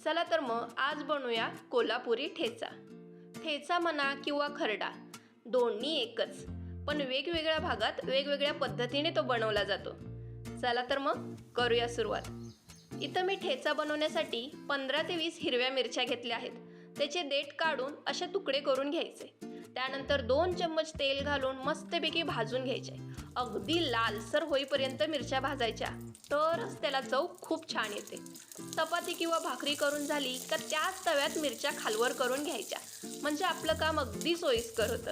चला तर मग आज बनवूया कोल्हापुरी ठेचा. ठेचा म्हणा किंवा खरडा दोन्ही एकच, पण वेगवेगळ्या भागात वेगवेगळ्या पद्धतीने तो बनवला जातो. चला तर मग करूया सुरुवात. इथं मी ठेचा बनवण्यासाठी 15 ते 20 हिरव्या मिरच्या घेतल्या आहेत. त्याचे देठ काढून असे तुकडे करून घ्यायचे. त्यानंतर 2 चम्मच तेल घालून मस्तपैकी भाजून घ्यायचे. अगदी लालसर होईपर्यंत मिरच्या भाजायच्या, तरच त्याला चव खूप छान येते. चपाती किंवा भाकरी करून झाली का त्याच तव्यात मिरच्या खालवर करून घ्यायच्या, म्हणजे आपलं काम अगदी सोयीस्कर होतं.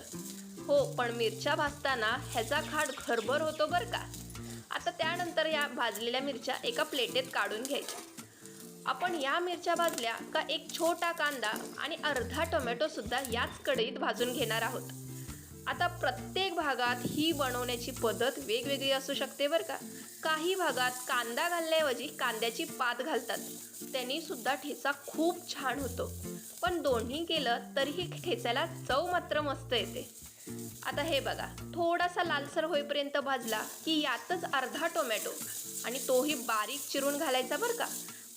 हो, पण मिरच्या भाजताना ह्याचा खाड खरभर होतो बरं का. आता त्यानंतर या भाजलेल्या मिरच्या एका प्लेटेत काढून घ्यायच्या. आपण या मिरच्या भाजल्या का एक छोटा कांदा आणि अर्धा टोमॅटो सुद्धा याच कढईत भाजून घेणार आहोत. आता प्रत्येक भागात ही बनवण्याची पद्धत वेगवेगळी असू शकते बरं का. काही भागात कांदा घालण्याऐवजी कांद्याची पात घालतात, त्यांनी सुद्धा ठेचा खूप छान होतो. पण दोन्ही केलं तरीही ठेचाला चव मात्र मस्त येते. आता हे बघा, थोडासा लालसर होईपर्यंत भाजला की यातच अर्धा टोमॅटो आणि तोही बारीक चिरून घालायचा बरं का,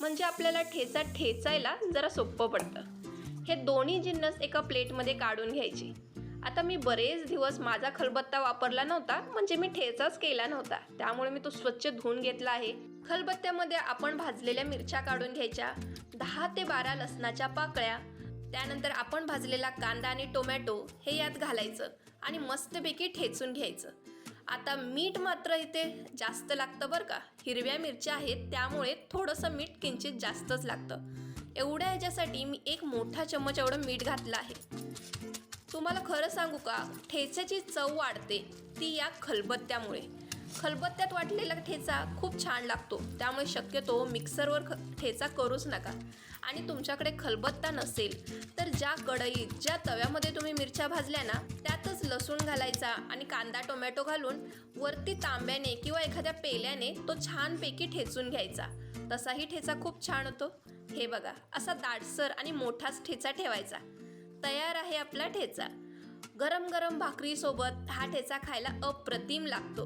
म्हणजे आपल्याला ठेचा ठेचायला जरा सोपं पडतं. हे दोन्ही जिन्नस एका प्लेटमध्ये काढून घ्यायचे. आता मी बरेच दिवस माझा खलबत्ता वापरला नव्हता, म्हणजे मी ठेचाच केला नव्हता, त्यामुळे मी तो स्वच्छ धुवून घेतला आहे. खलबत्त्यामध्ये आपण भाजलेल्या मिरच्या काढून घ्यायच्या, 10 ते 12 लसणाच्या पाकळ्या, त्यानंतर आपण भाजलेला कांदा आणि टोमॅटो हे यात घालायचं आणि मस्तपैकी ठेचून घ्यायचं. आता मीठ मात्र इथे जास्त लागतं बरं का. हिरव्या मिरच्या आहेत त्यामुळे थोडंसं मीठ किंचित जास्तच लागतं. एवढ्या ह्याच्यासाठी मी 1 मोठा चम्मच एवढं मीठ घातलं आहे. तुम्हाला खरं सांगू का, ठेच्याची चव वाढते ती या खलबत्त्यामुळे. खलबत्त्यात वाटलेला ठेचा खूप छान लागतो, त्यामुळे शक्यतो मिक्सरवर ठेचा करूच नका. आणि तुमच्याकडे खलबत्ता नसेल तर ज्या कढईत ज्या तव्यामध्ये तुम्ही मिरच्या भाजल्या ना, त्यातच लसूण घालायचा आणि कांदा टोमॅटो घालून वरती तांब्याने किंवा एखाद्या पेल्याने तो छानपैकी ठेचून घ्यायचा. तसाही ठेचा खूप छान होतो. हे बघा, असा दाटसर आणि मोठाच ठेचा ठेवायचा. तयार आहे आपला ठेचा. गरम गरम भाकरीसोबत हा ठेचा खायला अप्रतिम लागतो.